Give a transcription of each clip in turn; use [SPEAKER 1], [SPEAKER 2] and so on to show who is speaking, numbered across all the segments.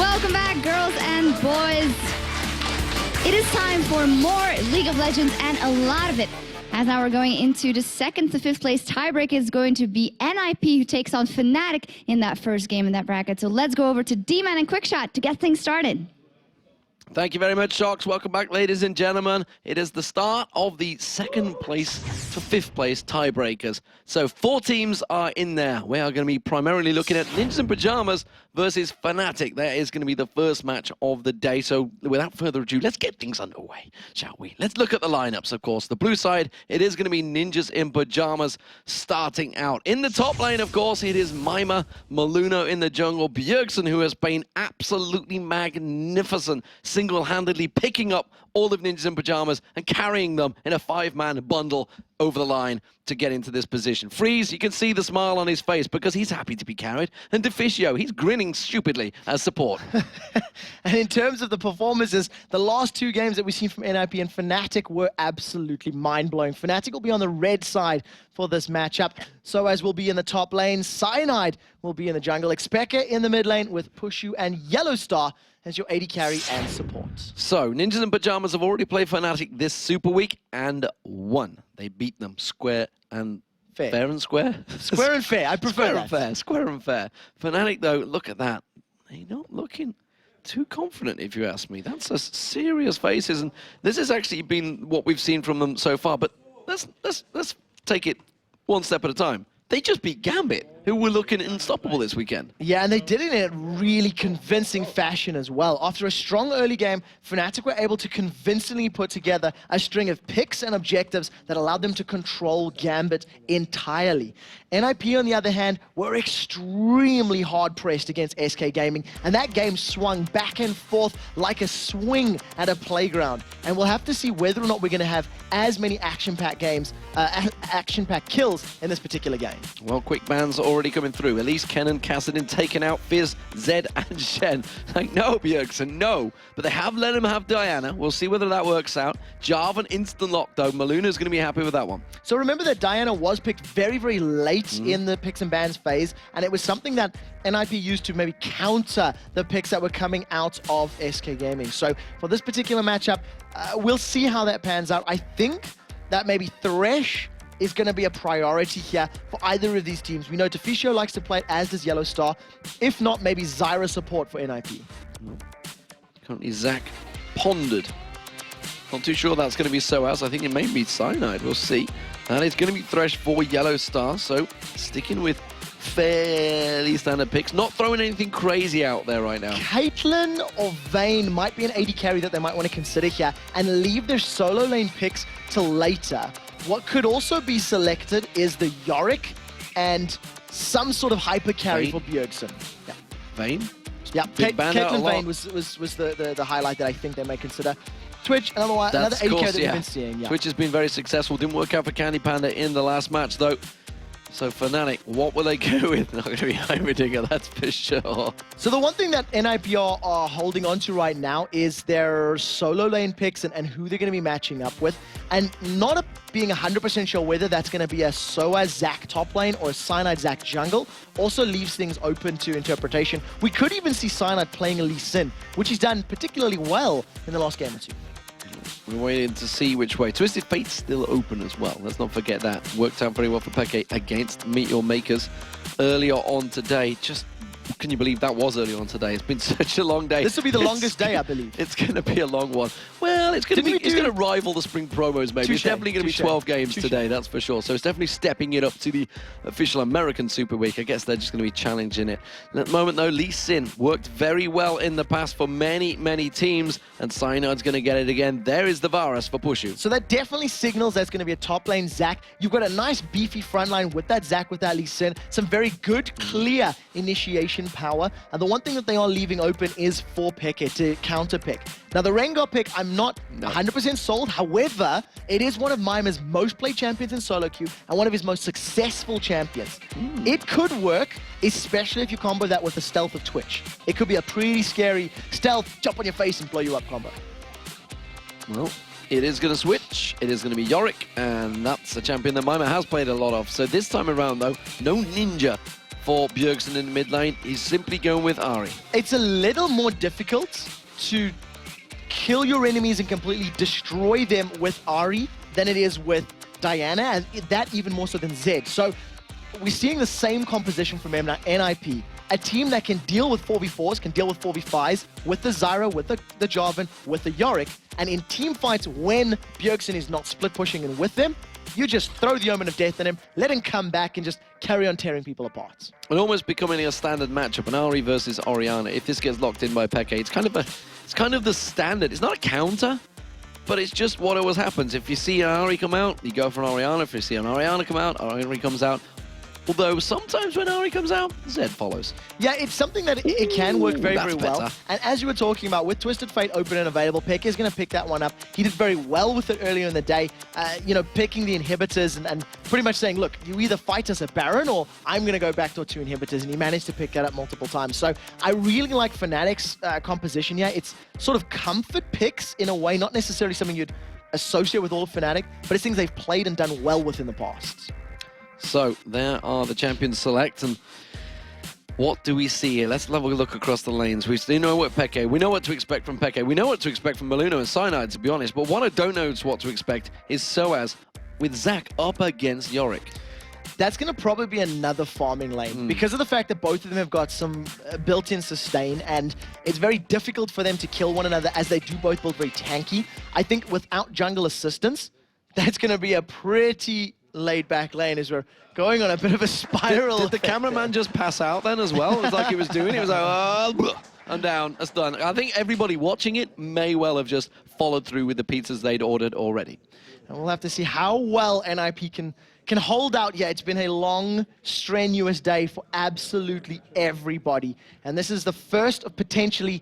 [SPEAKER 1] Welcome back, girls and boys. It is time for more League of Legends and a lot of it. As now we're going into the 2nd to 5th place tiebreak is going to be NIP who takes on Fnatic in that first game in that bracket. So let's go over to D-Man and Quickshot to get things started.
[SPEAKER 2] Thank you very much, Shocks. Welcome back, ladies and gentlemen. It is the start of the 2nd place to 5th place tiebreakers. So 4 teams are in there. We are going to be primarily looking at Ninjas in Pajamas versus Fnatic. That is going to be the first match of the day. So without further ado, let's get things underway, shall we? Let's look at the lineups, of course. The blue side, it is going to be Ninjas in Pajamas starting out. In the top lane, of course, it is Mima, Maluno in the jungle, Bjergsen, who has been absolutely magnificent, single-handedly picking up all of Ninjas in Pajamas and carrying them in a 5-man bundle over the line to get into this position. Freeze, you can see the smile on his face because he's happy to be carried. And Deficio, he's grinning stupidly as support.
[SPEAKER 3] And in terms of the performances, the last 2 games that we've seen from NIP and Fnatic were absolutely mind-blowing. Fnatic will be on the red side for this matchup. So as will be in the top lane, Cyanide will be in the jungle, Xpeke in the mid lane with Pushu and Yellowstar as your AD carry and support.
[SPEAKER 2] So, Ninjas in Pajamas have already played Fnatic this Super Week and won. They beat them square and
[SPEAKER 3] fair.
[SPEAKER 2] Fair and square?
[SPEAKER 3] Square and fair, I prefer
[SPEAKER 2] square
[SPEAKER 3] that.
[SPEAKER 2] And fair, square and fair. Fnatic, though, look at that. They're not looking too confident, if you ask me. That's a serious faces, and this has actually been what we've seen from them so far. But let's take it one step at a time. They just beat Gambit, who were looking unstoppable this weekend.
[SPEAKER 3] Yeah, and they did it in a really convincing fashion as well. After a strong early game, Fnatic were able to convincingly put together a string of picks and objectives that allowed them to control Gambit entirely. NIP, on the other hand, were extremely hard-pressed against SK Gaming, and that game swung back and forth like a swing at a playground. And we'll have to see whether or not we're going to have as many action-packed games, action-packed kills in this particular game.
[SPEAKER 2] Well, quick bans already coming through. Elise, Kennen, Kassadin taken out, Fizz, Zed, and Shen. Like, no, Bjergsen, no. But they have let him have Diana. We'll see whether that works out. Jarvan instant lock, though. Maluna's going to be happy with that one.
[SPEAKER 3] So remember that Diana was picked very, very late in the picks and bans phase, and it was something that NIP used to maybe counter the picks that were coming out of SK Gaming. So for this particular matchup, we'll see how that pans out. I think that maybe Thresh is going to be a priority here for either of these teams. We know Deficio likes to play it, as does Yellowstar. If not, maybe Zyra support for NIP.
[SPEAKER 2] Currently, Zach pondered. Not too sure that's going to be SOAS. I think it may be Cyanide. We'll see. And it's going to be Thresh for Yellowstar. So sticking with fairly standard picks. Not throwing anything crazy out there right now.
[SPEAKER 3] Caitlyn or Vayne might be an AD carry that they might want to consider here and leave their solo lane picks till later. What could also be selected is the Yorick and some sort of hyper carry for Bjergsen. Yeah.
[SPEAKER 2] Vayne?
[SPEAKER 3] Yeah, Caitlyn Vayne was the highlight that I think they may consider. Twitch, another AD carry that we've been seeing. Yeah.
[SPEAKER 2] Twitch has been very successful. Didn't work out for Candy Panda in the last match, though. So Fnatic, what will they go with? Not going to be Heimerdinger, that's for sure.
[SPEAKER 3] So the one thing that NIP are holding on to right now is their solo lane picks and who they're going to be matching up with. And not being 100% sure whether that's going to be a SOAS Zac top lane or a Cyanide Zac jungle also leaves things open to interpretation. We could even see Cyanide playing Lee Sin, which he's done particularly well in the last game or two.
[SPEAKER 2] We're waiting to see which way. Twisted Fate's still open as well. Let's not forget that. Worked out very well for Peke against Meteor Makers earlier on today. Just, can you believe that was earlier on today? It's been such a long day.
[SPEAKER 3] This will be the longest day, I believe.
[SPEAKER 2] It's going to be a long one. Well, it's going to rival the spring promos, maybe. It's definitely going to be 12 games today, that's for sure. So it's definitely stepping it up to the official American Super Week. I guess they're just going to be challenging it. At the moment, though, Lee Sin worked very well in the past for many, many teams, and Cyanide's going to get it again. There is the Varus for Pushu.
[SPEAKER 3] So that definitely signals that's going to be a top lane Zac. You've got a nice beefy front line with that Zac, with that Lee Sin. Some very good, clear initiation power. And the one thing that they are leaving open is for Peke to counter pick. Now, the Rengar pick, I'm not 100% sold. However, it is one of Mima's most played champions in solo queue and one of his most successful champions. It could work, especially if you combo that with the stealth of Twitch. It could be a pretty scary stealth, jump on your face and blow you up combo.
[SPEAKER 2] Well, it is going to switch. It is going to be Yorick, and that's a champion that Mima has played a lot of. So this time around, though, no Ninja for Bjergsen in the mid lane. He's simply going with Ari.
[SPEAKER 3] It's a little more difficult to kill your enemies and completely destroy them with Ari than it is with Diana, and that even more so than Zed. So we're seeing the same composition from NIP. A team that can deal with 4v4s, can deal with 4v5s, with the Zyra, with the Jarvan, with the Yorick, and in team fights when Bjergsen is not split pushing and with them, you just throw the Omen of Death at him, let him come back and just carry on tearing people apart.
[SPEAKER 2] And almost becoming a standard matchup, an Ari versus Orianna. If this gets locked in by Peke, it's kind of the standard. It's not a counter, but it's just what always happens. If you see an Ari come out, you go for an Orianna. If you see an Orianna come out, Ari comes out. Although sometimes when Ari comes out, Zed follows.
[SPEAKER 3] Yeah, it's something that it can work very, very well.
[SPEAKER 2] Better.
[SPEAKER 3] And as you were talking about, with Twisted Fate open and available, Peke is going to pick that one up. He did very well with it earlier in the day, you know, picking the inhibitors and pretty much saying, look, you either fight as a Baron or I'm going to go backdoor 2 inhibitors, and he managed to pick that up multiple times. So I really like Fnatic's composition here. It's sort of comfort picks in a way, not necessarily something you'd associate with all of Fnatic, but it's things they've played and done well with in the past.
[SPEAKER 2] So there are the champions select, and what do we see here? Let's have a look across the lanes. We still know what Peke. We know what to expect from Peke. We know what to expect from Maluno and Cyanide, to be honest. But what I don't know is what to expect is Soaz with Zac up against Yorick.
[SPEAKER 3] That's going to probably be another farming lane because of the fact that both of them have got some built-in sustain, and it's very difficult for them to kill one another as they do both build very tanky. I think without jungle assistance, that's going to be a pretty laid-back lane as we're going on a bit of a spiral.
[SPEAKER 2] Did the cameraman just pass out then as well? It was like he was doing it. He was like, oh, I'm down, that's done. I think everybody watching it may well have just followed through with the pizzas they'd ordered already.
[SPEAKER 3] And we'll have to see how well NIP can hold out. Yeah, it's been a long, strenuous day for absolutely everybody. And this is the first of potentially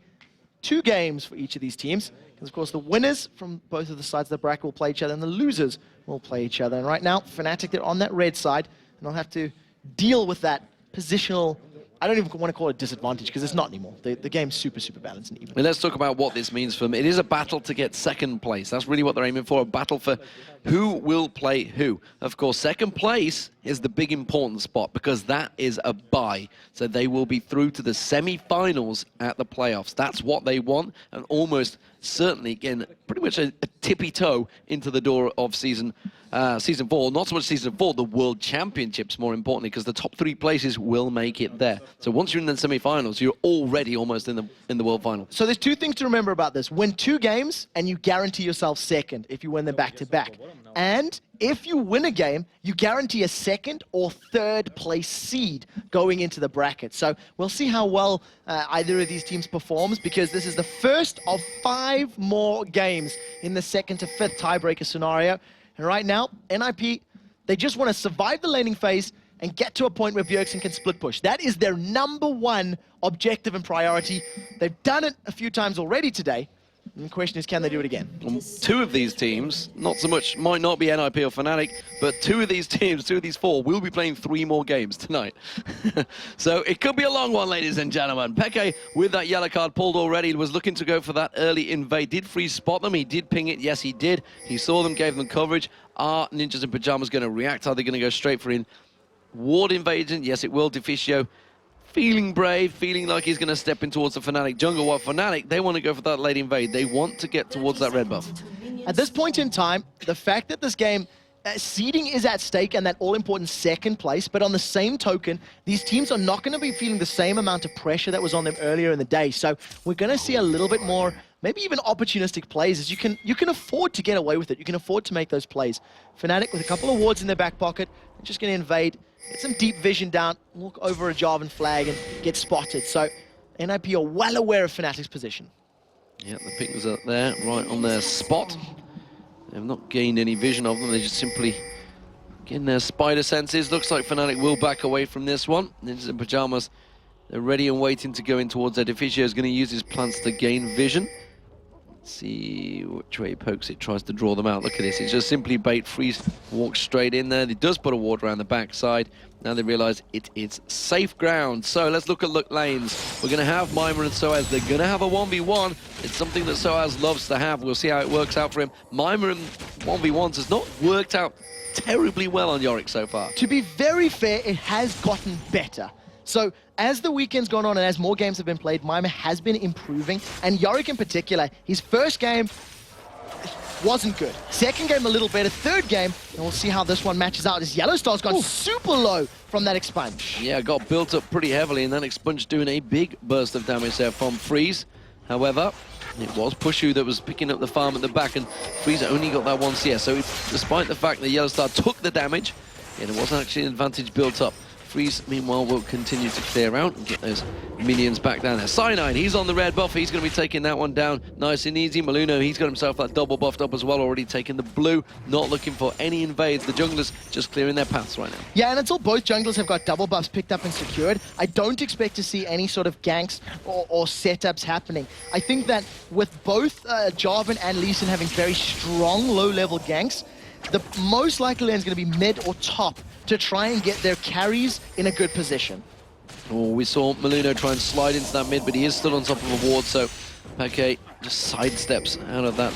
[SPEAKER 3] 2 games for each of these teams. Because, of course, the winners from both of the sides of the bracket will play each other, and the losers will play each other. And right now, Fnatic, they're on that red side, and they'll have to deal with that positional, I don't even want to call it disadvantage, because it's not anymore. The game's super, super balanced and even.
[SPEAKER 2] Well, let's talk about what this means for them. It is a battle to get second place. That's really what they're aiming for, a battle for who will play who. Of course, second place is the big important spot, because that is a bye. So they will be through to the semi-finals at the playoffs. That's what they want, and almost certainly, again, pretty much a tippy toe into the door of season 4. Not so much season 4, the World Championships, more importantly, because the top 3 places will make it there. So once you're in the semi-finals, you're already almost in the World Final.
[SPEAKER 3] So there's 2 things to remember about this. Win 2 games, and you guarantee yourself second if you win them back-to-back. And if you win a game, you guarantee a 2nd or 3rd place seed going into the bracket. So we'll see how well either of these teams performs, because this is the first of 5 more games in the 2nd to 5th tiebreaker scenario. And right now, NIP, they just want to survive the laning phase and get to a point where Bjergsen can split push. That is their #1 objective and priority. They've done it a few times already today. And the question is, can they do it again?
[SPEAKER 2] 2 of these teams, not so much, might not be NIP or Fnatic, but 2 of these teams, 2 of these 4, will be playing 3 more games tonight. So it could be a long one, ladies and gentlemen. Peke, with that yellow card pulled already, was looking to go for that early invade. Did freeze spot them? He did ping it. Yes, he did. He saw them, gave them coverage. Are Ninjas in Pajamas going to react? Are they going to go straight for in ward invasion? Yes, it will. Deficio feeling brave, feeling like he's going to step in towards the Fnatic jungle. While Fnatic, they want to go for that late invade. They want to get towards that red buff.
[SPEAKER 3] At this point in time, the fact that this game, seeding is at stake and that all-important 2nd place, but on the same token, these teams are not going to be feeling the same amount of pressure that was on them earlier in the day. So we're going to see a little bit more, maybe even opportunistic plays, as you can afford to get away with it. You can afford to make those plays. Fnatic with a couple of wards in their back pocket, they're just going to invade, get some deep vision down, look over a Jarvan flag and get spotted. So NIP are well aware of Fnatic's position.
[SPEAKER 2] Yeah, the pings are there, right on their spot. They have not gained any vision of them. They're just simply getting their spider senses. Looks like Fnatic will back away from this one. Ninjas in Pajamas, they're ready and waiting to go in towards their Deficio. Is going to use his plants to gain vision. Let's see which way he pokes it, tries to draw them out. Look at this, it's just simply bait, freeze, walks straight in there. He does put a ward around the backside. Now they realize it is safe ground. So let's look at lanes. We're going to have Mimir and Soaz. They're going to have a 1v1. It's something that Soaz loves to have. We'll see how it works out for him. Mimir and 1v1s has not worked out terribly well on Yorick so far.
[SPEAKER 3] To be very fair, it has gotten better. So as the weekend's gone on and as more games have been played, Mima has been improving. And Yorick in particular, his first game wasn't good. Second game a little better. Third game, and we'll see how this one matches out as Yellowstar's gone super low from that expunge.
[SPEAKER 2] Yeah, got built up pretty heavily, and that expunge doing a big burst of damage there from Freeze. However, it was Pushu that was picking up the farm at the back, and Freeze only got that one CS. So despite the fact that Yellowstar took the damage, yeah, there wasn't actually an advantage built up. Freeze, meanwhile, will continue to clear out and get those minions back down there. Cyanide, he's on the red buff. He's going to be taking that one down nice and easy. Maluno, he's got himself that double buffed up as well, already taking the blue, not looking for any invades. The junglers just clearing their paths right now.
[SPEAKER 3] Yeah, and until both junglers have got double buffs picked up and secured, I don't expect to see any sort of ganks or setups happening. I think that with both Jarvan and Lee Sin having very strong low-level ganks, the most likely lane is going to be mid or top to try and get their carries in a good position.
[SPEAKER 2] Oh, we saw Maluno try and slide into that mid, but he is still on top of a ward, so Peke just sidesteps out of that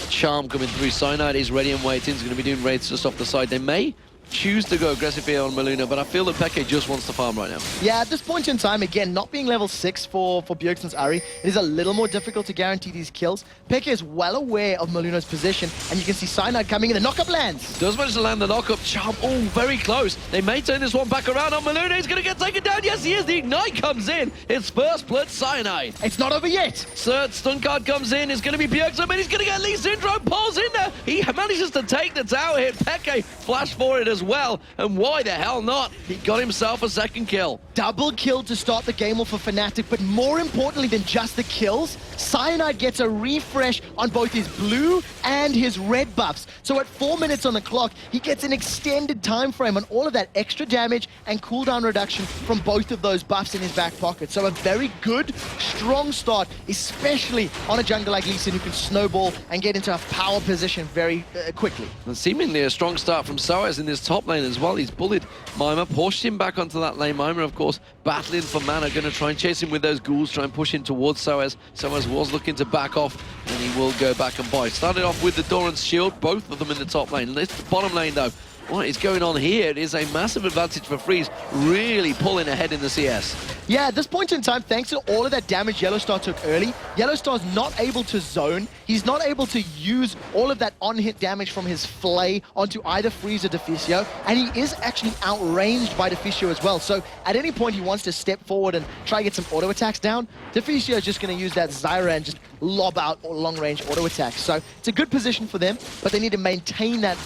[SPEAKER 2] charm coming through. Cyanide is ready and waiting. He's going to be doing raids just off the side. They may choose to go aggressive here on Maluno, but I feel that Peke just wants to farm right now.
[SPEAKER 3] Yeah, at this point in time, again, not being level 6 for Bjergsen's Ahri, it is a little more difficult to guarantee these kills. Peke is well aware of Maluno's position, and you can see Cyanide coming in. The knockup lands.
[SPEAKER 2] Does manage to land the knockup. Charm, oh, very close. They may turn this one back around on Maluno. He's going to get taken down. Yes, he is. The Ignite comes in. His first blood, Cyanide.
[SPEAKER 3] It's not over yet.
[SPEAKER 2] Third stun card comes in. It's going to be Bjergsen, and he's going to get Lee Syndrome. Pulls in there. He manages to take the tower hit. Peke flash for it as well. And why the hell not? He got himself a second kill.
[SPEAKER 3] Double kill to start the game off for Fnatic, but more importantly than just the kills, Cyanide gets a refresh on both his blue and his red buffs. So at 4 minutes on the clock, he gets an extended time frame on all of that extra damage and cooldown reduction from both of those buffs in his back pocket. So a very good, strong start, especially on a jungler like Lee Sin who can snowball and get into a power position very quickly.
[SPEAKER 2] And seemingly a strong start from Soaz in this top lane as well. He's bullied Mima, pushed him back onto that lane. Mima, of course, battling for mana, going to try and chase him with those ghouls, try and push him towards Soaz. Soaz was looking to back off, and he will go back and buy. Started off with the Doran's shield, both of them in the top lane. This bottom lane, though, what is going on here? It is a massive advantage for Freeze, really pulling ahead in the CS.
[SPEAKER 3] Yeah, at this point in time, thanks to all of that damage Yellowstar took early, Yellowstar's not able to zone. He's not able to use all of that on-hit damage from his Flay onto either Freeze or Deficio, and he is actually outranged by Deficio as well. So at any point he wants to step forward and try and get some auto attacks down, Deficio is just going to use that Zyra and just lob out long-range auto attacks. So it's a good position for them, but they need to maintain that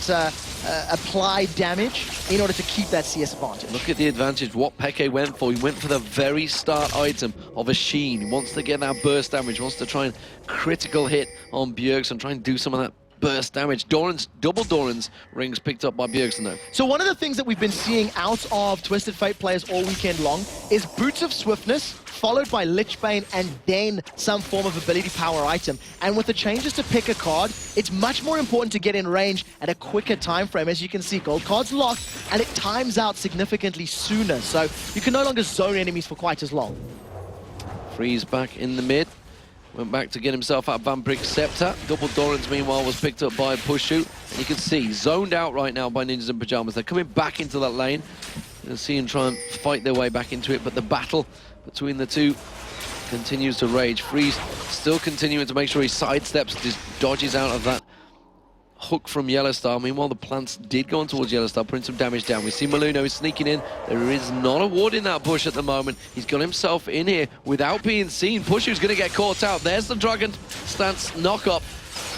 [SPEAKER 3] applied damage in order to keep that CS advantage.
[SPEAKER 2] Look at the advantage, what Peke went for. He went for the very start item of a Sheen. He wants to get that burst damage, wants to try and critical hit on Bjergsen, try and do some of that burst damage. Doran's, double Doran's rings picked up by Bjergsen though.
[SPEAKER 3] So one of the things that we've been seeing out of Twisted Fate players all weekend long is Boots of Swiftness, followed by Lichbane, and then some form of ability power item. And with the changes to pick a card, it's much more important to get in range at a quicker time frame. As you can see, gold card's locked, and it times out significantly sooner. So you can no longer zone enemies for quite as long.
[SPEAKER 2] Freeze back in the mid. Went back to get himself out of Vampiric's Scepter. Double Doran's, meanwhile, was picked up by Pushu. And you can see, zoned out right now by Ninjas in Pyjamas. They're coming back into that lane. You'll see him try and fight their way back into it, but the battle between the two continues to rage. Freeze still continuing to make sure he sidesteps, just dodges out of that hook from Yellowstar. Meanwhile, the plants did go on towards Yellowstar, putting some damage down. We see Maluno is sneaking in. There is not a ward in that bush at the moment. He's got himself in here without being seen. Pushu's going to get caught out. There's the Dragon stance knock-up.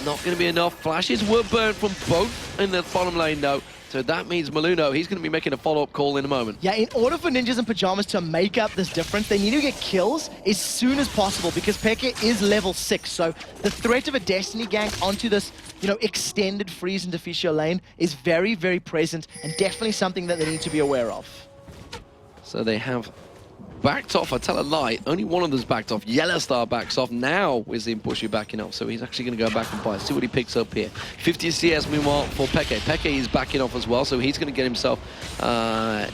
[SPEAKER 2] Not going to be enough. Flashes were burned from both in the bottom lane, though. So that means Maluno, he's going to be making a follow-up call in a moment.
[SPEAKER 3] Yeah, in order for Ninjas in Pyjamas to make up this difference, they need to get kills as soon as possible because Peke is level 6. So the threat of a Destiny gank onto this, extended Freeze and Deficio lane is very, very present and definitely something that they need to be aware of.
[SPEAKER 2] So they have backed off. I tell a lie, only one of them's backed off. Yellowstar backs off. Now we're seeing Pushu backing off, so he's actually going to go back and buy. See what he picks up here. 50 CS meanwhile for Peke. Peke is backing off as well, so he's going to get himself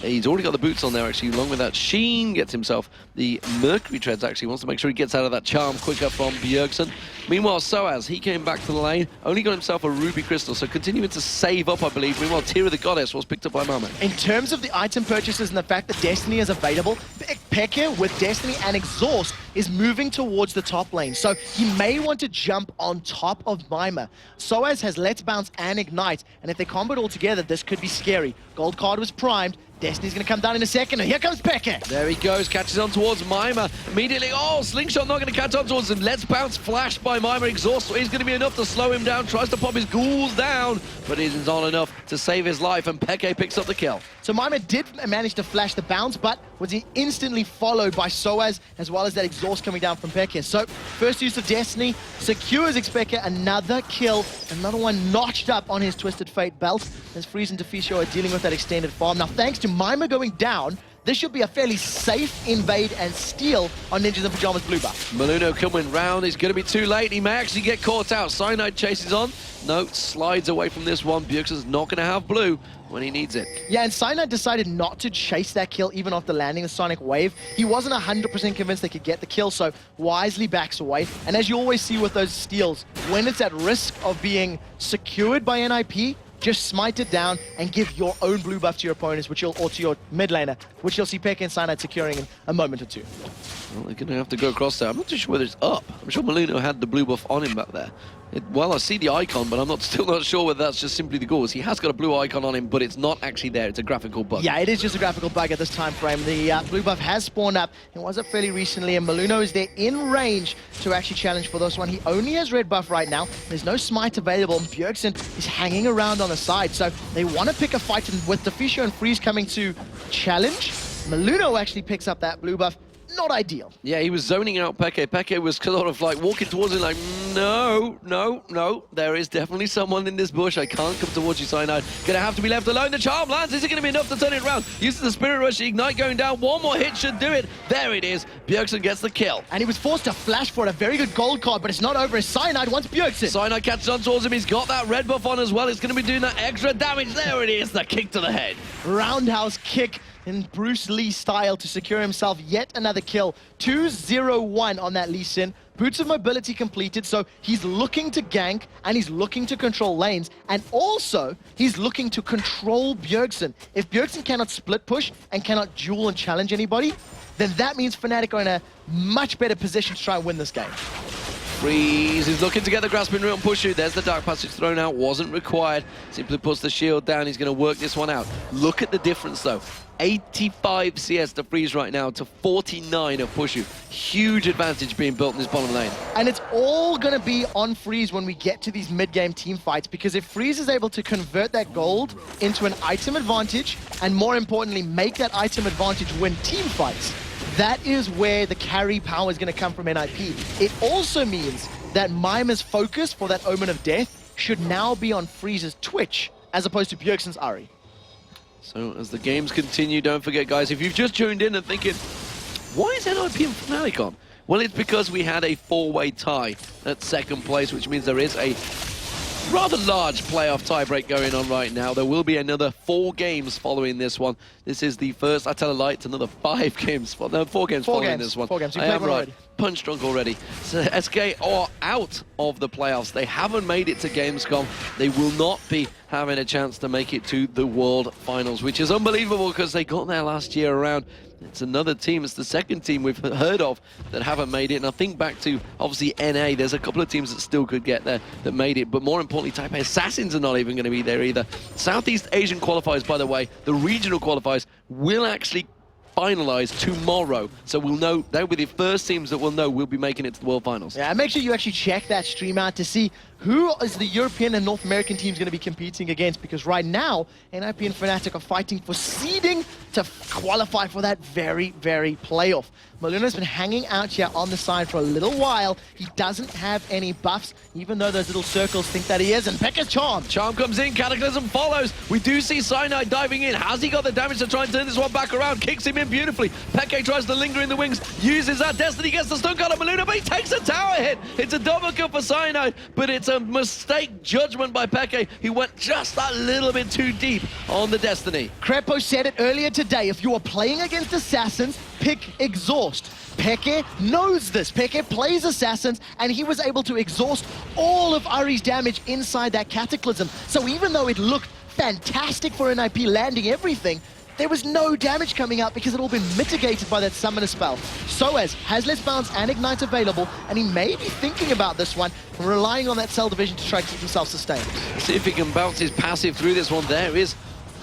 [SPEAKER 2] He's already got the boots on there, actually, along with that sheen. Gets himself the Mercury treads, actually. Wants to make sure he gets out of that charm quicker from Bjergsen. Meanwhile, Soaz, he came back to the lane, only got himself a ruby crystal, so continuing to save up, I believe. Meanwhile, Tear of the Goddess was picked up by Mama.
[SPEAKER 3] In terms of the item purchases and the fact that Destiny is available, Peke with Destiny and Exhaust is moving towards the top lane. So he may want to jump on top of Mima. Soaz has Let's Bounce and Ignite, and if they combo it all together, this could be scary. Gold card was primed. Destiny's going to come down in a second, and here comes Peke.
[SPEAKER 2] There he goes, catches on towards Mima. Immediately, oh, Slingshot not going to catch on towards him. Let's Bounce flashed by Mima. Exhaust is going to be enough to slow him down. Tries to pop his ghouls down, but it is not enough to save his life, and Peke picks up the kill.
[SPEAKER 3] So Mima did manage to flash the bounce, but was instantly followed by Soaz, as well as that exhaust coming down from Peke. So first use of Destiny secures Peke another kill, another one notched up on his Twisted Fate belt, as Freeze and Deficio are dealing with that extended farm. Now, thanks to Mima going down, this should be a fairly safe invade and steal on Ninjas in Pajamas blue buff.
[SPEAKER 2] Maluno coming round. He's going to be too late. He may actually get caught out. Cyanide chases on. No, slides away from this one. Bjergsen's not going to have blue when he needs it.
[SPEAKER 3] Yeah, and Cyanide decided not to chase that kill even after landing the Sonic Wave. He wasn't 100% convinced they could get the kill, so wisely backs away. And as you always see with those steals, when it's at risk of being secured by NIP, just smite it down and give your own blue buff to your opponents, or to your mid laner, which you'll see Peke and Cyanide securing in a moment or two.
[SPEAKER 2] Well, they're going to have to go across there. I'm not too sure whether it's up. I'm sure Maluno had the blue buff on him back there. Well, I see the icon, but I'm still not sure whether that's just simply the gauze. He has got a blue icon on him, but it's not actually there. It's a graphical bug.
[SPEAKER 3] Yeah, it is just a graphical bug at this time frame. The blue buff has spawned up. It was up fairly recently, and Maluno is there in range to actually challenge for this one. He only has red buff right now. There's no smite available, and Bjergsen is hanging around on the side. So they want to pick a fight, and with Deficio and Freeze coming to challenge, Maluno actually picks up that blue buff. Not ideal.
[SPEAKER 2] Yeah, he was zoning out Peke. Peke was sort of like walking towards him like, no, no, no. There is definitely someone in this bush. I can't come towards you, Cyanide. Gonna have to be left alone. The charm lands. Is it gonna be enough to turn it around? Uses the Spirit Rush. Ignite going down. One more hit should do it. There it is. Bjergsen gets the kill.
[SPEAKER 3] And he was forced to flash for it. A very good gold card, but it's not over as Cyanide wants Bjergsen.
[SPEAKER 2] Cyanide catches on towards him. He's got that red buff on as well. It's gonna be doing that extra damage. There it is. The kick to the head.
[SPEAKER 3] Roundhouse kick in Bruce Lee style to secure himself yet another kill. 2-0-1 on that Lee Sin. Boots of Mobility completed, so he's looking to gank and he's looking to control lanes, and also he's looking to control Bjergsen. If Bjergsen cannot split push and cannot duel and challenge anybody, then that means Fnatic are in a much better position to try and win this game.
[SPEAKER 2] Freeze is looking to get the grasping root on Pushu. There's the Dark Passage thrown out. Wasn't required. Simply puts the shield down. He's going to work this one out. Look at the difference, though. 85 CS to Freeze right now to 49 of Pushu. Huge advantage being built in this bottom lane.
[SPEAKER 3] And it's all going to be on Freeze when we get to these mid-game team fights, because if Freeze is able to convert that gold into an item advantage, and more importantly, make that item advantage win team fights, that is where the carry power is going to come from NIP. It also means that Mima's focus for that Omen of Death should now be on Freeze's Twitch, as opposed to Bjergsen's Ahri.
[SPEAKER 2] So as the games continue, don't forget, guys, if you've just tuned in and thinking, why is NIP and Fnatic on? Well, it's because we had a four-way tie at second place, which means there is a rather large playoff tiebreak going on right now. There will be another 4 games following this one. This is the first, I tell a lie, it's another 5 games. No, 4 games following this one.
[SPEAKER 3] 4 games. You
[SPEAKER 2] I
[SPEAKER 3] played
[SPEAKER 2] am
[SPEAKER 3] one
[SPEAKER 2] right.
[SPEAKER 3] already.
[SPEAKER 2] Punch drunk already. So SK are out of the playoffs. They haven't made it to Gamescom. They will not be having a chance to make it to the World Finals, which is unbelievable because they got there last year around. It's another team, it's the second team we've heard of that haven't made it. And I think back to, obviously, NA, there's a couple of teams that still could get there that made it. But more importantly, Taipei Assassins are not even going to be there either. Southeast Asian qualifiers, by the way, the regional qualifiers will actually finalize tomorrow. So we'll know, they'll be the first teams that we'll know will be making it to the World Finals.
[SPEAKER 3] Yeah, make sure you actually check that stream out to see who is the European and North American teams going to be competing against, because right now, NIP and Fnatic are fighting for seeding to qualify for that very, very playoff. Maluna's been hanging out here on the side for a little while. He doesn't have any buffs, even though those little circles think that he is. And Pekka's Charm.
[SPEAKER 2] Charm comes in, Cataclysm follows. We do see Cyanide diving in. Has he got the damage to try and turn this one back around? Kicks him in beautifully. Peke tries to linger in the wings, uses that. Destiny gets the stun guard on Maluna, but he takes a tower hit. It's a double kill for Cyanide, but it's a mistake judgment by Peke. He went just that little bit too deep on the Destiny.
[SPEAKER 3] Crepo said it earlier today. If you are playing against Assassins, pick Exhaust. Peke knows this. Peke plays Assassins, and he was able to exhaust all of Ari's damage inside that Cataclysm. So even though it looked fantastic for NIP landing everything, there was no damage coming out because it all been mitigated by that Summoner spell. Soaz has Let's Bounce and Ignite available, and he may be thinking about this one, relying on that Cell Division to try to keep himself sustained.
[SPEAKER 2] See if he can bounce his passive through this one. There is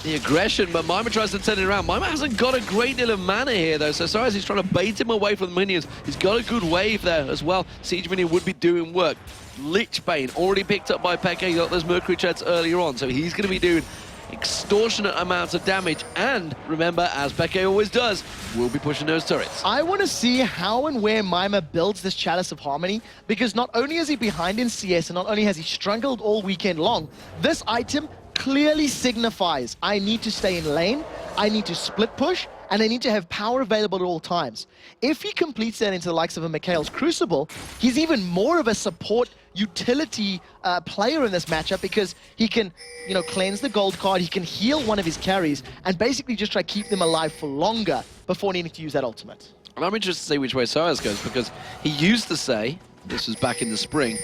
[SPEAKER 2] the aggression, but Maima tries to turn it around. Maima hasn't got a great deal of mana here, though, so Soaz is trying to bait him away from the minions. He's got a good wave there as well. Siege Minion would be doing work. Lich Bane already picked up by Peke. He got those Mercury Treads earlier on, so he's going to be doing extortionate amounts of damage. And remember, as Peke always does, we'll be pushing those turrets.
[SPEAKER 3] I want to see how and where Maima builds this Chalice of Harmony, because not only is he behind in CS, and not only has he struggled all weekend long, this item clearly signifies I need to stay in lane, I need to split push, and I need to have power available at all times. If he completes that into the likes of a Mikhail's Crucible, he's even more of a support utility player in this matchup, because he can, you know, cleanse the gold card, he can heal one of his carries, and basically just try to keep them alive for longer before needing to use that ultimate.
[SPEAKER 2] And I'm interested to see which way Soaz goes, because he used to say, this was back in the spring,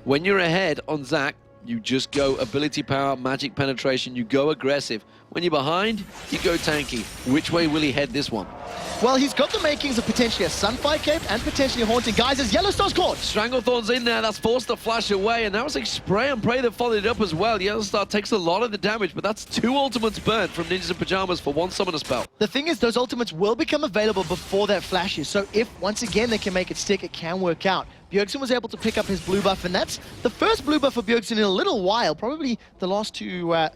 [SPEAKER 2] when you're ahead on Zac, you just go ability power, magic penetration, you go aggressive. When you're behind, you go tanky. Which way will he head this one?
[SPEAKER 3] Well, he's got the makings of potentially a Sunfire Cape and potentially a Haunting. Guys, as Yellowstar's caught.
[SPEAKER 2] Stranglethorn's in there, that's forced to flash away, and that was a spray and pray that followed it up as well. Yellowstar takes a lot of the damage, but that's 2 ultimates burnt from Ninjas in Pajamas for 1 summoner spell.
[SPEAKER 3] The thing is, those ultimates will become available before that flashes, so if, once again, they can make it stick, it can work out. Bjergsen was able to pick up his blue buff, and that's the first blue buff for Bjergsen in a little while, probably the last 2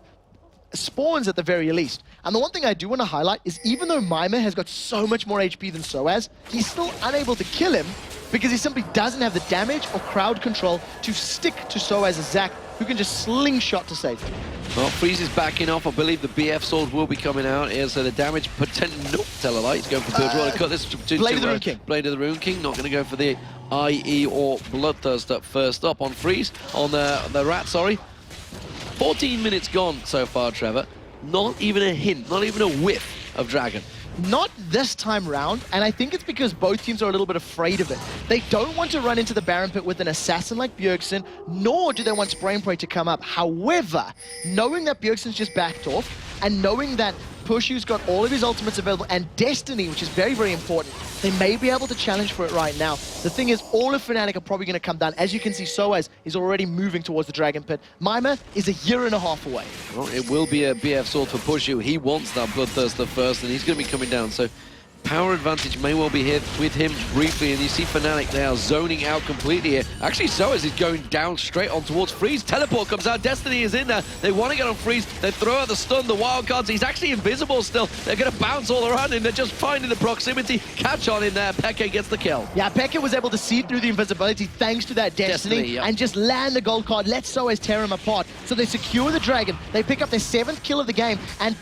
[SPEAKER 3] spawns at the very least. And the one thing I do want to highlight is, even though Maima has got so much more HP than Soaz, he's still unable to kill him because he simply doesn't have the damage or crowd control to stick to Soaz's Zac, who can just slingshot to safety.
[SPEAKER 2] Well, Freeze is backing off. I believe the BF sword will be coming out here, so the damage potential. Nope, Tellarlight. He's going for Build Roller. Cut this to
[SPEAKER 3] Blade of the Rune King.
[SPEAKER 2] Blade of the Rune King. Not going to go for the IE or Bloodthirst up first up on Freeze. On the Rat, sorry. 14 minutes gone so far, Trevor. Not even a hint, not even a whiff of Dragon.
[SPEAKER 3] Not this time round, and I think it's because both teams are a little bit afraid of it. They don't want to run into the Baron Pit with an assassin like Bjergsen, nor do they want Spray and Pray to come up. However, knowing that Bjergsen's just backed off, and knowing that Pushu's got all of his ultimates available, and Destiny, which is very, very important, they may be able to challenge for it right now. The thing is, all of Fnatic are probably going to come down. As you can see, Soaz is already moving towards the Dragon Pit. Maima is a 1.5 years away.
[SPEAKER 2] Well, it will be a BF sword for Pushu. He wants that Bloodthirster first, and he's going to be coming down. So power advantage may well be here with him briefly, and you see Fnatic now zoning out completely here. Actually, Soaz is going down straight on towards Freeze. Teleport comes out. Destiny is in there. They want to get on Freeze. They throw out the stun, the wild cards. He's actually invisible still. They're going to bounce all around him. They're just finding the proximity. Catch on in there. Peke gets the kill.
[SPEAKER 3] Yeah, Peke was able to see through the invisibility thanks to that Destiny
[SPEAKER 2] yep.
[SPEAKER 3] and just land the gold card. Let Soaz tear him apart. So they secure the Dragon. They pick up their 7th kill of the game, and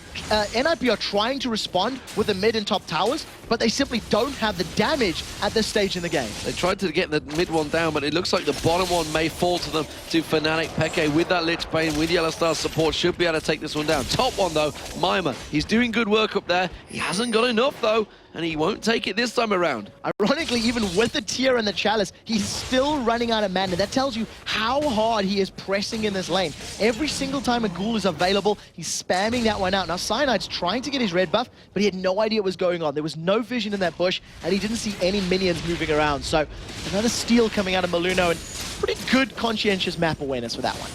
[SPEAKER 3] NIP are trying to respond with the mid and top towers, but they simply don't have the damage at this stage in the game.
[SPEAKER 2] They tried to get the mid one down, but it looks like the bottom one may fall to them, to Fnatic. Peke with that Lich Bane, with Yellowstar's support, should be able to take this one down. Top one though, Maima. He's doing good work up there. He hasn't got enough though, and he won't take it this time around.
[SPEAKER 3] Ironically, even with the tier and the chalice, he's still running out of mana. That tells you how hard he is pressing in this lane. Every single time a ghoul is available, he's spamming that one out. Now, Cyanide's trying to get his red buff, but he had no idea what was going on. There was no vision in that bush, and he didn't see any minions moving around. So, another steal coming out of Maluno, and pretty good conscientious map awareness for that one.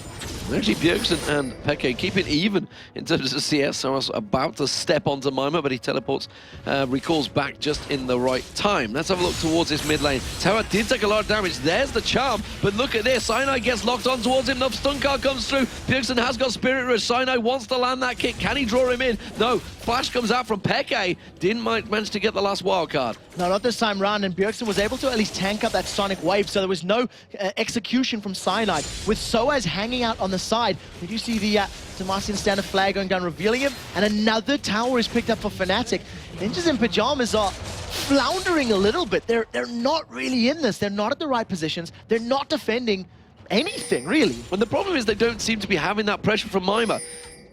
[SPEAKER 2] Actually, Bjergsen and Peke keep it even in terms of CS. So I was about to step onto Mima, but he teleports, recalls back just in the right time. Let's have a look towards this mid lane. Tower did take a lot of damage. There's the charm, but look at this. Sinai gets locked on towards him. Enough stun card comes through. Bjergsen has got Spirit Rush. Sinai wants to land that kick. Can he draw him in? No. Flash comes out from Peke. Didn't manage to get the last wild card.
[SPEAKER 3] No, not this time round, and Bjergsen was able to at least tank up that Sonic Wave, so there was no execution from Cyanide. With Soaz hanging out on the side, did you see the Demacian standard flag going down, revealing him? And another tower is picked up for Fnatic. Ninjas in Pajamas are floundering a little bit. They're not really in this. They're not at the right positions. They're not defending anything, really.
[SPEAKER 2] And the problem is they don't seem to be having that pressure from Mima.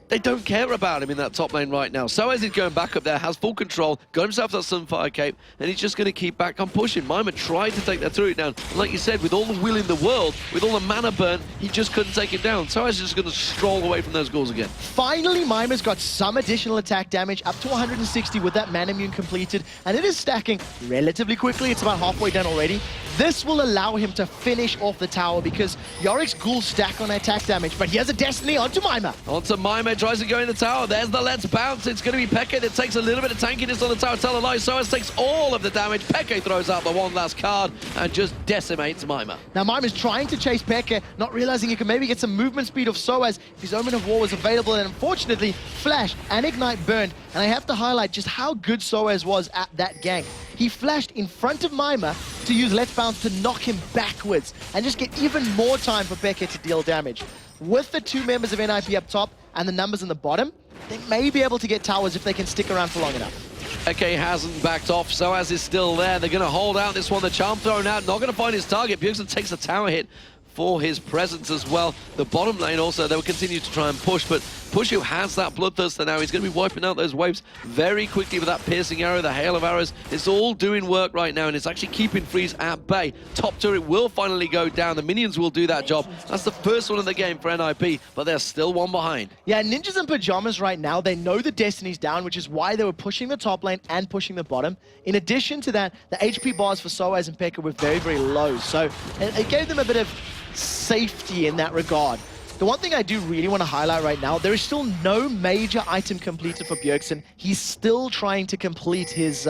[SPEAKER 2] They don't care about him in that top lane right now. So as he's going back up there, has full control, got himself that Sunfire cape, and he's just going to keep back on pushing. Mima tried to take that turret down. And like you said, with all the will in the world, with all the mana burn, he just couldn't take it down. So he's just going to stroll away from those goals again.
[SPEAKER 3] Finally, Mima's got some additional attack damage, up to 160 with that mana immune completed, and it is stacking relatively quickly. It's about halfway done already. This will allow him to finish off the tower because Yorick's ghouls stack on attack damage, but he has a Destiny onto Mima.
[SPEAKER 2] Onto Mima, tries to go in the tower. There's the let's bounce. It's going to be Peke that takes a little bit of tankiness on the tower. Tell a lie. Soaz takes all of the damage. Peke throws out the one last card and just decimates Mima.
[SPEAKER 3] Now Mima's trying to chase Peke, not realizing he can maybe get some movement speed of Soaz if his Omen of War was available, and unfortunately, Flash and Ignite burned. And I have to highlight just how good Soaz was at that gank. He flashed in front of Mima to use Let's Bounce to knock him backwards and just get even more time for Peke to deal damage. With the two members of NIP up top and the numbers in the bottom, they may be able to get towers if they can stick around for long enough.
[SPEAKER 2] Okay, hasn't backed off. Soaz is still there. They're going to hold out this one. The charm thrown out. Not going to find his target. Bjergsen takes a tower hit for his presence as well. The bottom lane also, they will continue to try and push, but Pushu has that bloodthirster now. He's going to be wiping out those waves very quickly with that piercing arrow, the hail of arrows. It's all doing work right now, and it's actually keeping Freeze at bay. Top turret will finally go down. The minions will do that job. That's the first one of the game for NIP, but they're still one behind.
[SPEAKER 3] Yeah, Ninjas in Pajamas right now, they know the Destiny's down, which is why they were pushing the top lane and pushing the bottom. In addition to that, the HP bars for Soaz and Pekka were very, very low, so it gave them a bit of safety in that regard. The one thing I do really want to highlight right now, there is still no major item completed for Bjergsen. He's still trying to complete his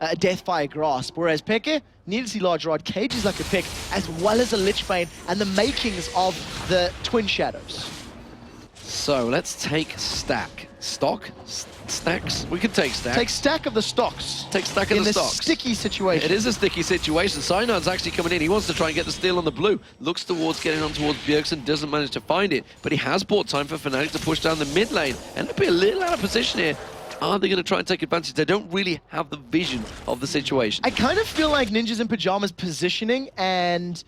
[SPEAKER 3] Deathfire Grasp, whereas Peke needed to see Large Rod, cages like a pick, as well as a Lich Bane and the makings of the Twin Shadows.
[SPEAKER 2] So let's take stock? Stacks? We could take stack.
[SPEAKER 3] Take stack of the stocks.
[SPEAKER 2] Take stack of the stocks.
[SPEAKER 3] In a sticky situation.
[SPEAKER 2] It is a sticky situation. Cyanar's actually coming in. He wants to try and get the steal on the blue. Looks towards getting on towards Bjergsen. Doesn't manage to find it. But he has bought time for Fnatic to push down the mid lane. And it'll be a little out of position here. Are they going to try and take advantage? They don't really have the vision of the situation.
[SPEAKER 3] I kind of feel like Ninjas in Pajamas positioning and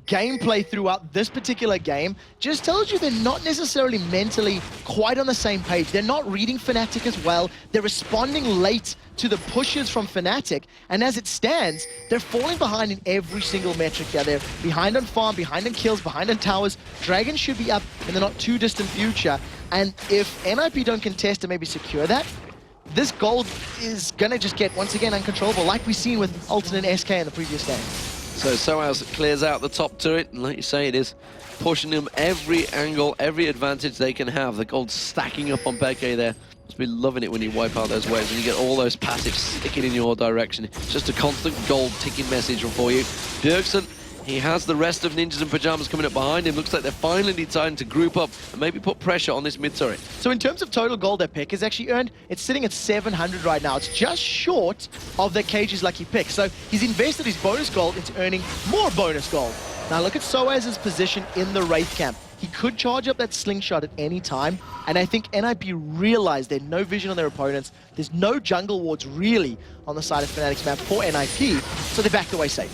[SPEAKER 3] gameplay throughout this particular game just tells you they're not necessarily mentally quite on the same page. They're not reading Fnatic as well. They're responding late to the pushes from Fnatic, and as it stands, they're falling behind in every single metric here. They're behind on farm, behind on kills, behind on towers. Dragon should be up in the not too distant future, and if NIP don't contest and maybe secure that, this gold is gonna just get once again uncontrollable, like we've seen with Ultin and SK in the previous game.
[SPEAKER 2] So Soaz clears out the top turret, and like you say, it is pushing them every angle, every advantage they can have. The gold stacking up on Peke there. Must be loving it when you wipe out those waves and you get all those passives sticking in your direction. It's just a constant gold ticking message for you. Bjergsen, he has the rest of Ninjas in Pajamas coming up behind him. Looks like they're finally deciding to group up and maybe put pressure on this mid turret.
[SPEAKER 3] So in terms of total gold that Pick has actually earned, it's sitting at 700 right now. It's just short of the Cage's lucky pick. So he's invested his bonus gold into earning more bonus gold. Now look at Soaz's position in the Wraith camp. He could charge up that slingshot at any time, and I think NIP realized they had no vision on their opponents. There's no jungle wards really on the side of Fnatic's map for NIP, so they backed away safe.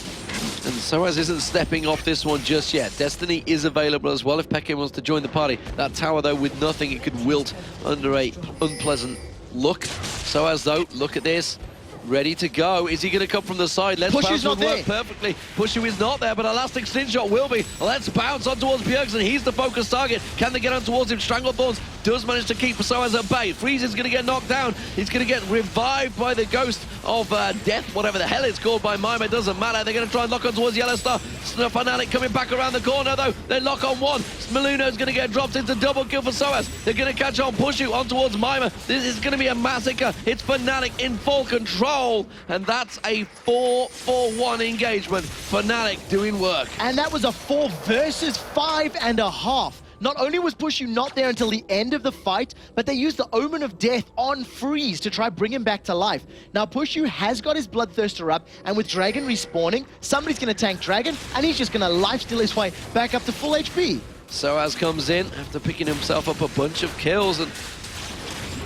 [SPEAKER 2] And Soaz isn't stepping off this one just yet. Destiny is available as well if Peke wants to join the party. That tower, though, with nothing, it could wilt under a unpleasant look. Soaz, though, look at this. Ready to go. Is he going to come from the side? Let's Bounce would work perfectly. Pushu is not there, but Elastic Slingshot will be. Let's Bounce on towards Bjergsen. He's the focus target. Can they get on towards him? Stranglethorns does manage to keep Soaz at bay. Freeze is going to get knocked down. He's going to get revived by the ghost of death, whatever the hell it's called by Mime. It doesn't matter. They're going to try and lock on towards Yellow Star. Fnatic coming back around the corner, though. They lock on one. Maluno's going to get dropped into double kill for Soaz. They're going to catch on Pushu on towards Mima. This is going to be a massacre. It's Fnatic in full control, and that's a 4-for-1 engagement. Fnatic doing work.
[SPEAKER 3] And that was a 4 versus 5.5. Not only was Pushu not there until the end of the fight, but they used the Omen of Death on Freeze to try bring him back to life. Now Pushu has got his Bloodthirster up, and with Dragon respawning, somebody's going to tank Dragon, and he's just going to lifesteal his way back up to full HP.
[SPEAKER 2] Soaz comes in after picking himself up a bunch of kills, and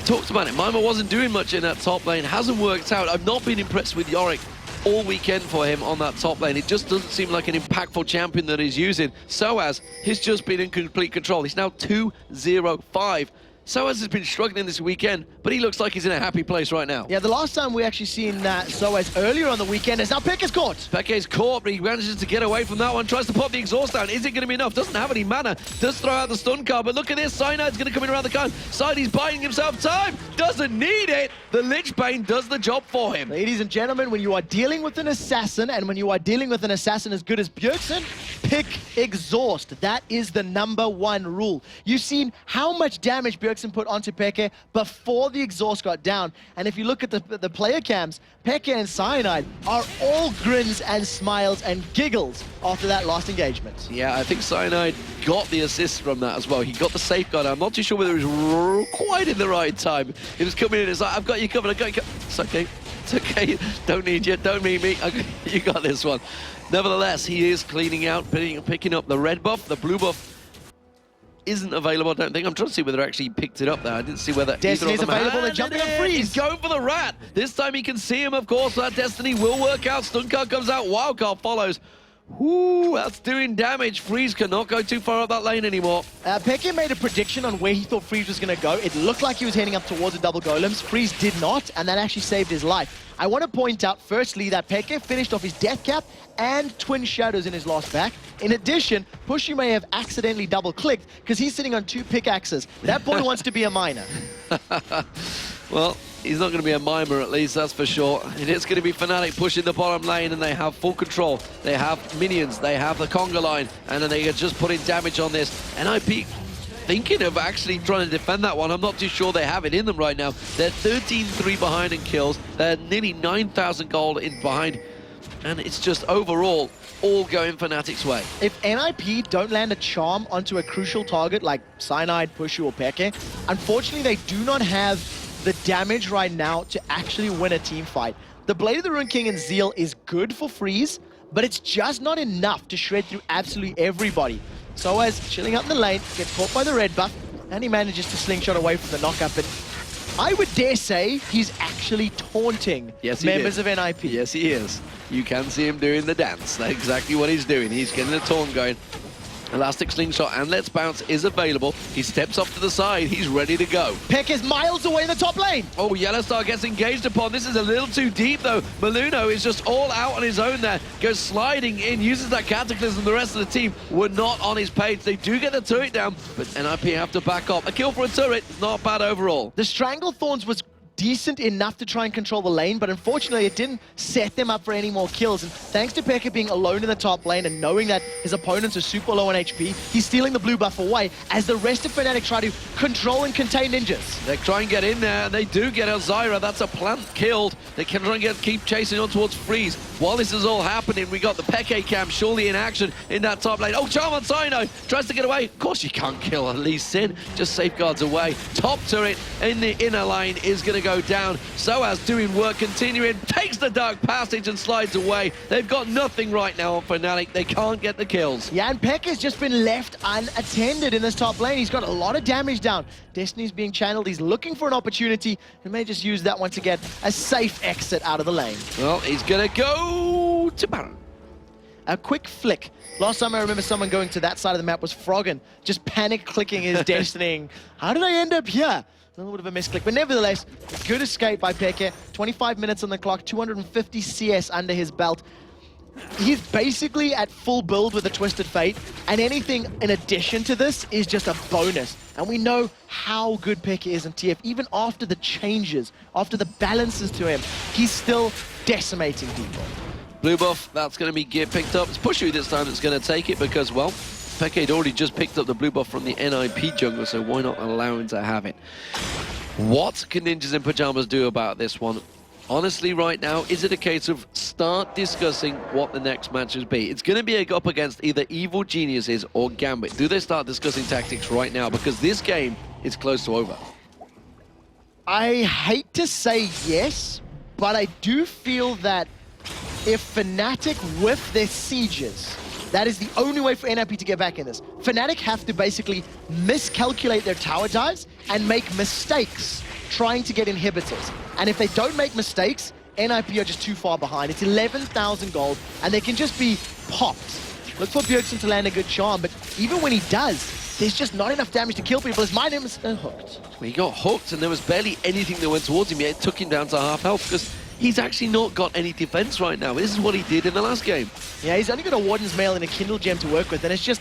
[SPEAKER 2] talked about it. Mima wasn't doing much in that top lane. Hasn't worked out. I've not been impressed with Yorick all weekend for him on that top lane. It just doesn't seem like an impactful champion that he's using. Soaz has just been in complete control. He's now 2-0-5. Soaz has been struggling this weekend, but he looks like he's in a happy place right now.
[SPEAKER 3] Yeah, the last time we actually seen Soaz earlier on the weekend is now Pekka's caught.
[SPEAKER 2] Peke's caught, but he manages to get away from that one. Tries to pop the exhaust down. Is it going to be enough? Doesn't have any mana. Does throw out the stun card, but look at this. Cyanide's going to come in around the corner. He's buying himself time. Doesn't need it. The Lich Bane does the job for him.
[SPEAKER 3] Ladies and gentlemen, when you are dealing with an assassin, and when you are dealing with an assassin as good as Bjergsen, pick exhaust. That is the #1 rule. You've seen how much damage Bjergsen put onto Peke before the exhaust got down. And if you look at the player cams, Peke and Cyanide are all grins and smiles and giggles after that last engagement.
[SPEAKER 2] Yeah, I think Cyanide got the assist from that as well. He got the safeguard. I'm not too sure whether it was quite in the right time. He was coming in, it's like, I've got you covered, I've got you covered. It's okay, it's okay. Don't need you, don't need me. Okay, you got this one. Nevertheless, he is cleaning out, picking up the red buff. The blue buff isn't available, I don't think. I'm trying to see whether I actually picked it up there. I didn't see whether
[SPEAKER 3] Destiny's available. They're jumping on Freeze.
[SPEAKER 2] He's going for the rat. This time he can see him, of course. That Destiny will work out. Stun card comes out. Wildcard follows. Ooh, that's doing damage. Freeze cannot go too far up that lane anymore.
[SPEAKER 3] Peke made a prediction on where he thought Freeze was going to go. It looked like he was heading up towards the double golems. Freeze did not, and that actually saved his life. I want to point out, firstly, that Peke finished off his Death Cap and Twin Shadows in his last back. In addition, Pushu may have accidentally double-clicked because he's sitting on 2 pickaxes. That boy wants to be a miner.
[SPEAKER 2] Well, he's not going to be a mimer, at least, that's for sure. It is going to be Fnatic pushing the bottom lane, and they have full control. They have minions, they have the conga line, and then they are just putting damage on this. NIP thinking of actually trying to defend that one. I'm not too sure they have it in them right now. They're 13-3 behind in kills. They're nearly 9,000 gold in behind. And it's just overall all going Fnatic's way.
[SPEAKER 3] If NIP don't land a charm onto a crucial target like Cyanide, Pushu, or Peke, unfortunately they do not have the damage right now to actually win a team fight. The Blade of the Ruined King and Zeal is good for Freeze, but it's just not enough to shred through absolutely everybody. Soaz chilling out in the lane, gets caught by the red buff, and he manages to slingshot away from the knockup. And I would dare say he's actually taunting members of NIP.
[SPEAKER 2] Yes, he is. You can see him doing the dance. That's exactly what he's doing. He's getting a taunt going. Elastic Slingshot and Let's Bounce is available. He steps off to the side. He's ready to go.
[SPEAKER 3] Peck is miles away in the top lane.
[SPEAKER 2] Oh, Yellow Star gets engaged upon. This is a little too deep, though. Maluno is just all out on his own there. Goes sliding in, uses that Cataclysm. The rest of the team were not on his page. They do get the turret down, but NIP have to back up. A kill for a turret, not bad overall.
[SPEAKER 3] The Strangle Thorns was decent enough to try and control the lane, but unfortunately it didn't set them up for any more kills. And thanks to Pekka being alone in the top lane and knowing that his opponents are super low on HP, he's stealing the blue buff away as the rest of Fnatic try to control and contain ninjas.
[SPEAKER 2] They try and get in there, and they do get Elzyra. That's a plant killed. They can try and keep chasing on towards Freeze. While this is all happening, we got the Peke camp surely in action in that top lane. Oh, Charm on Cyno tries to get away. Of course you can't kill Lee Sin, just safeguards away. Top turret in the inner lane is going to go down. Soaz doing work, continuing, takes the Dark Passage and slides away. They've got nothing right now on Fnatic. They can't get the kills.
[SPEAKER 3] Yeah, and Peck has just been left unattended in this top lane. He's got a lot of damage down. Destiny's being channeled. He's looking for an opportunity and may just use that one to get a safe exit out of the lane.
[SPEAKER 2] Well, he's going to go to Baron.
[SPEAKER 3] A quick flick. Last time I remember someone going to that side of the map was Froggen, just panic clicking his Destiny. How did I end up here? A little bit of a misclick, but nevertheless, good escape by Peke. 25 minutes on the clock, 250 CS under his belt. He's basically at full build with a Twisted Fate, and anything in addition to this is just a bonus. And we know how good Pekka is in TF. Even after the changes, after the balances to him, he's still decimating people.
[SPEAKER 2] Blue buff, that's going to be picked up. It's Pushu this time that's going to take it because, well, Pekka had already just picked up the blue buff from the NIP jungle, so why not allow him to have it? What can Ninjas in Pajamas do about this one? Honestly, right now, is it a case of start discussing what the next matches be? It's going to be up against either Evil Geniuses or Gambit. Do they start discussing tactics right now? Because this game is close to over.
[SPEAKER 3] I hate to say yes, but I do feel that if Fnatic with their sieges, that is the only way for NIP to get back in this. Fnatic have to basically miscalculate their tower dives and make mistakes trying to get inhibitors. And if they don't make mistakes, NIP are just too far behind. It's 11,000 gold, and they can just be popped. Look for Bjergsen to land a good charm, but even when he does, there's just not enough damage to kill people as my name is hooked.
[SPEAKER 2] Well, he got hooked, and there was barely anything that went towards him yet. It took him down to half health because he's actually not got any defense right now. This is what he did in the last game.
[SPEAKER 3] Yeah, he's only got a Warden's Mail and a Kindle Gem to work with, and it's just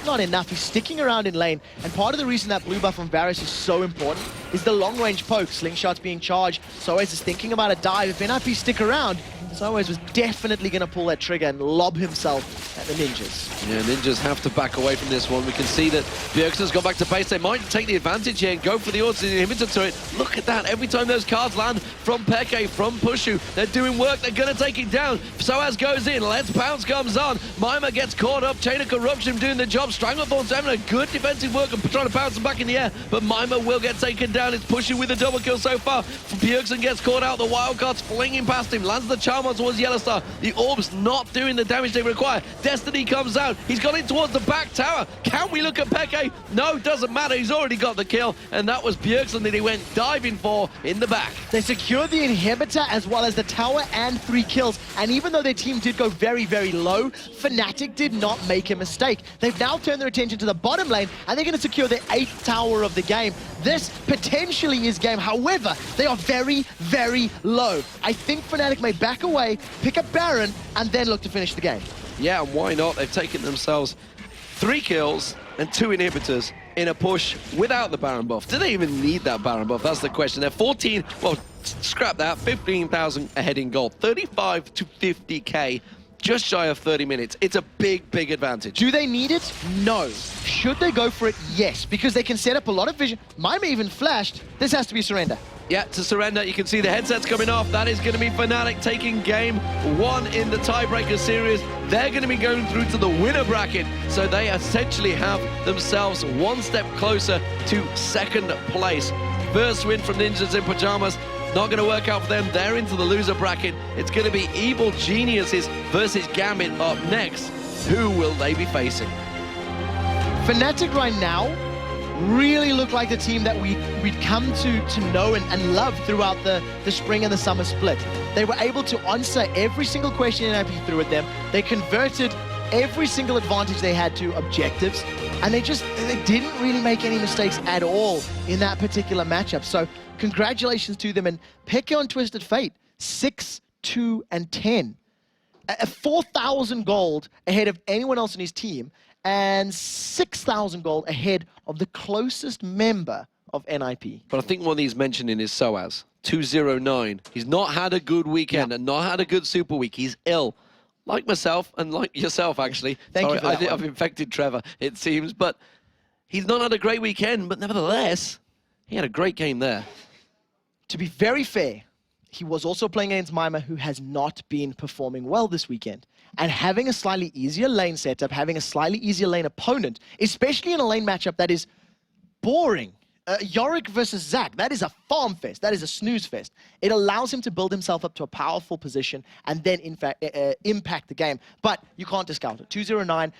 [SPEAKER 3] not enough. He's sticking around in lane, and part of the reason that blue buff from Varus is so important is the long-range poke. Slingshot's being charged. Soaz is thinking about a dive. If NIP stick around, Soaz was definitely going to pull that trigger and lob himself at the Ninjas.
[SPEAKER 2] Yeah, Ninjas have to back away from this one. We can see that Bjergsen's gone back to base. They might take the advantage here and go for the inhibitor turret. Look at that. Every time those cards land from Peke, from Pushu, they're doing work. They're going to take it down. Soaz goes in. Let's Pounce comes on. Mima gets caught up. Chain of Corruption doing the job. Stranglethorn's having a good defensive work and trying to bounce him back in the air, but Mima will get taken down. It's Pushu with a double kill so far. Bjergsen gets caught out. The wildcard's flinging past him. Lands the charm on towards Yellowstar. The orb's not doing the damage they require. Destiny comes out. He's gone in towards the back tower. Can we look at Peke? No, doesn't matter. He's already got the kill, and that was Bjergsen that he went diving for in the back.
[SPEAKER 3] They secured the inhibitor as well as the tower and 3 kills. And even though their team did go very, very low, Fnatic did not make a mistake. They've now turned their attention to the bottom lane, and they're going to secure the 8th tower of the game. This potentially is game. However, they are very, very low. I think Fnatic may back away, pick up Baron, and then look to finish the game.
[SPEAKER 2] Yeah, and why not? They've taken themselves 3 kills and 2 inhibitors in a push without the Baron buff. Do they even need that Baron buff? That's the question. They're 14, well, scrap that, 15,000 ahead in gold. 35 to 50k, just shy of 30 minutes. It's a big, big advantage.
[SPEAKER 3] Do they need it? No. Should they go for it? Yes, because they can set up a lot of vision. Mima even flashed. This has to be surrender.
[SPEAKER 2] Yeah, to surrender. You can see the headsets coming off. That is going to be Fnatic taking game 1 in the tiebreaker series. They're going to be going through to the winner bracket, so they essentially have themselves 1 step closer to 2nd place. First win from Ninjas in Pajamas. Not going to work out for them. They're into the loser bracket. It's going to be Evil Geniuses versus Gambit up next. Who will they be facing?
[SPEAKER 3] Fnatic right now really look like the team that we'd come to know and love throughout the spring and the summer split. They were able to answer every single question NIP threw at them. They converted every single advantage they had to objectives, and they didn't really make any mistakes at all in that particular matchup. So congratulations to them, and Pekka on Twisted Fate, 6, 2, and 10. 4,000 gold ahead of anyone else in his team, and 6,000 gold ahead of the closest member of NIP.
[SPEAKER 2] But I think one he's mentioning is Soaz, 209. He's not had a good weekend and not had a good super week. He's ill. Like myself and like yourself, actually.
[SPEAKER 3] Thank you for that
[SPEAKER 2] I think
[SPEAKER 3] one.
[SPEAKER 2] I've infected Trevor, it seems. But he's not had a great weekend, but nevertheless, he had a great game there.
[SPEAKER 3] To be very fair, he was also playing against Mima, who has not been performing well this weekend. And having a slightly easier lane setup, having a slightly easier lane opponent, especially in a lane matchup that is boring. Yorick versus Zac, that is a farm fest. That is a snooze fest. It allows him to build himself up to a powerful position and then, in fact, impact the game. But you can't discount it. 209,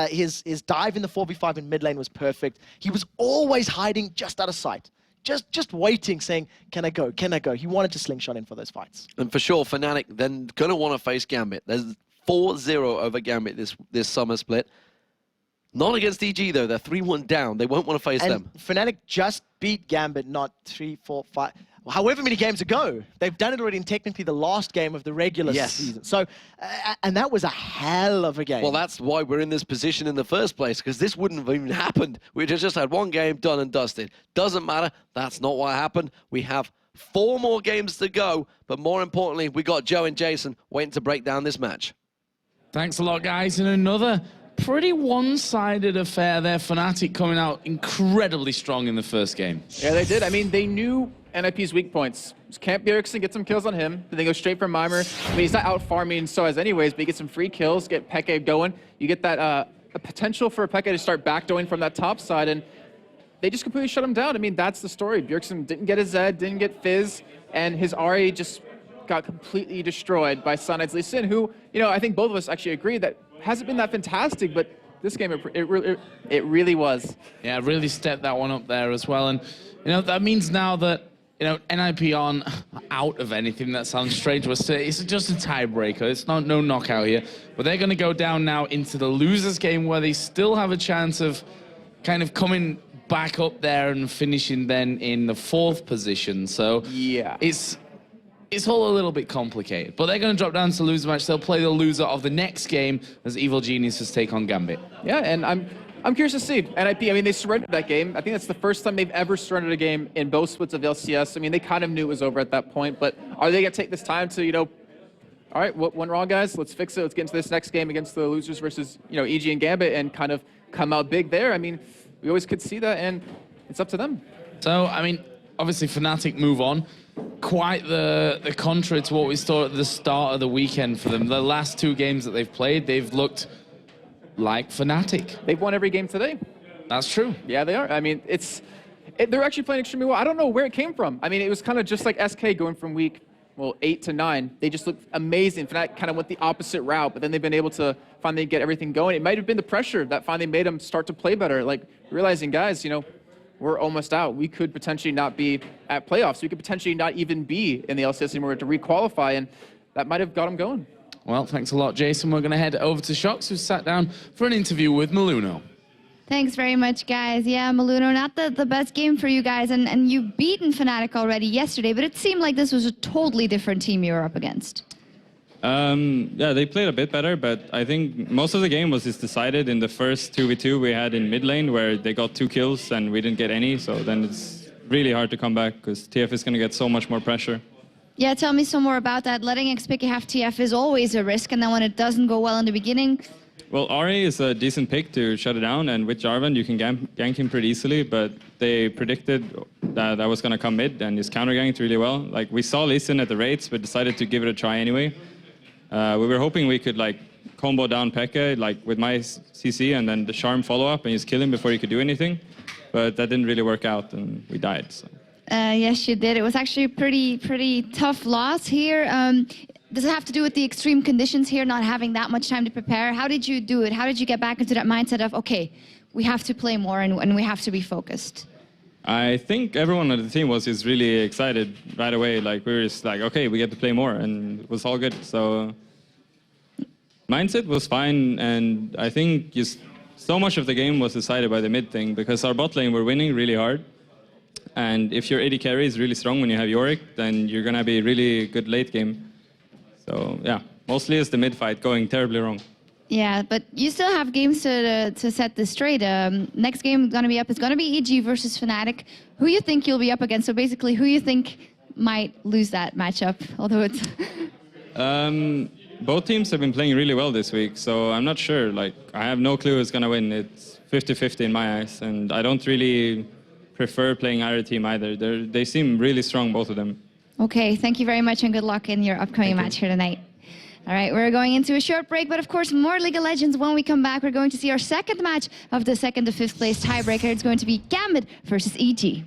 [SPEAKER 3] his dive in the 4v5 in mid lane was perfect. He was always hiding just out of sight. Just waiting, saying, can I go, can I go? He wanted to slingshot in for those fights.
[SPEAKER 2] And for sure, Fnatic then going to want to face Gambit. There's 4-0 over Gambit this summer split. Not against EG, though. They're 3-1 down. They won't want to face them.
[SPEAKER 3] Fnatic just beat Gambit, not 3, 4, 5. however many games ago. They've done it already in technically the last game of the regular season. So, and that was a hell of a game.
[SPEAKER 2] Well, that's why we're in this position in the first place, because this wouldn't have even happened. We'd have just had one game done and dusted. Doesn't matter. That's not what happened. We have 4 more games to go, but more importantly, we got Joe and Jason waiting to break down this match.
[SPEAKER 4] Thanks a lot, guys. And another pretty one-sided affair there. Fnatic coming out incredibly strong in the first game.
[SPEAKER 5] Yeah, they did. I mean, they knew NIP's weak points. Camp Bjergsen, get some kills on him. Then they go straight for Mimer. I mean, he's not out farming so as anyways, but you get some free kills, get Peke going. You get that a potential for Peke to start backdoing from that top side, and they just completely shut him down. I mean, that's the story. Bjergsen didn't get his Zed, didn't get Fizz, and his Ahri just got completely destroyed by Cyanide Lee Sin, who, you know, I think both of us actually agree that hasn't been that fantastic, but this game, it really was.
[SPEAKER 4] Yeah, really stepped that one up there as well. And, you know, that means now that, you know, NIP aren't out of anything. That sounds strange. It's just a tiebreaker. It's not no knockout here. But they're going to go down now into the losers game where they still have a chance of kind of coming back up there and finishing then in the 4th position. So
[SPEAKER 5] yeah,
[SPEAKER 4] it's all a little bit complicated. But they're going to drop down to the loser match. They'll play the loser of the next game as Evil Geniuses take on Gambit.
[SPEAKER 5] Yeah, and I'm curious to see. NIP, I mean, they surrendered that game. I think that's the first time they've ever surrendered a game in both splits of LCS. I mean, they kind of knew it was over at that point, but are they going to take this time to, you know, all right, what went wrong, guys? Let's fix it. Let's get into this next game against the losers versus, you know, EG and Gambit and kind of come out big there. I mean, we always could see that, and it's up to them.
[SPEAKER 4] So, I mean, obviously Fnatic move on. Quite the contrary to what we saw at the start of the weekend for them. The last 2 games that they've played, they've looked like Fnatic.
[SPEAKER 5] They've won every game today.
[SPEAKER 4] That's true.
[SPEAKER 5] Yeah, they are. I mean, they're actually playing extremely well. I don't know where it came from. I mean, it was kind of just like SK going from week, well, 8 to 9. They just looked amazing. Fnatic kind of went the opposite route, but then they've been able to finally get everything going. It might have been the pressure that finally made them start to play better, like realizing, guys, you know, we're almost out. We could potentially not be at playoffs. We could potentially not even be in the LCS anymore to requalify, and that might have got them going.
[SPEAKER 4] Well, thanks a lot, Jason. We're going to head over to Shox, who sat down for an interview with Maluno.
[SPEAKER 1] Thanks very much, guys. Yeah, Maluno, not the best game for you guys, and you beaten Fnatic already yesterday, but it seemed like this was a totally different team you were up against.
[SPEAKER 6] Yeah, they played a bit better, but I think most of the game was just decided in the first 2v2 we had in mid lane, where they got 2 kills and we didn't get any, so then it's really hard to come back, because TF is going to get so much more pressure.
[SPEAKER 1] Yeah, tell me some more about that. Letting XPK have TF is always a risk, and then when it doesn't go well in the beginning...
[SPEAKER 6] Well, Ahri is a decent pick to shut it down, and with Jarvan you can gank him pretty easily, but they predicted that I was going to come mid, and he's counter-ganked really well. Like, we saw Lee Sin at the rates, but decided to give it a try anyway. We were hoping we could, like, combo down Peke, like, with my CC, and then the Charm follow-up, and just kill him before he could do anything. But that didn't really work out, and we died, so...
[SPEAKER 1] Yes, you did. It was actually a pretty tough loss here. Does it have to do with the extreme conditions here, not having that much time to prepare? How did you do it? How did you get back into that mindset of, okay, we have to play more and we have to be focused?
[SPEAKER 6] I think everyone on the team was just really excited right away. Like, we were just like, okay, we get to play more, and it was all good. So mindset was fine, and I think just so much of the game was decided by the mid thing, because our bot lane were winning really hard. And if your AD carry is really strong when you have Yorick, then you're going to be really good late game. So, yeah, mostly it's the mid fight going terribly wrong.
[SPEAKER 1] Yeah, but you still have games to set this straight. Next game going to be up is going to be EG versus Fnatic. Who you think you'll be up against? So basically, who you think might lose that matchup? Although it's...
[SPEAKER 6] Both teams have been playing really well this week, so I'm not sure. Like, I have no clue who's going to win. It's 50-50 in my eyes, and I don't really prefer playing either team either. They seem really strong, both of them.
[SPEAKER 1] Okay, thank you very much and good luck in your upcoming match here tonight. All right, we're going into a short break, but of course more League of Legends. When we come back, we're going to see our second match of the 2nd to 5th place tiebreaker. It's going to be Gambit versus EG.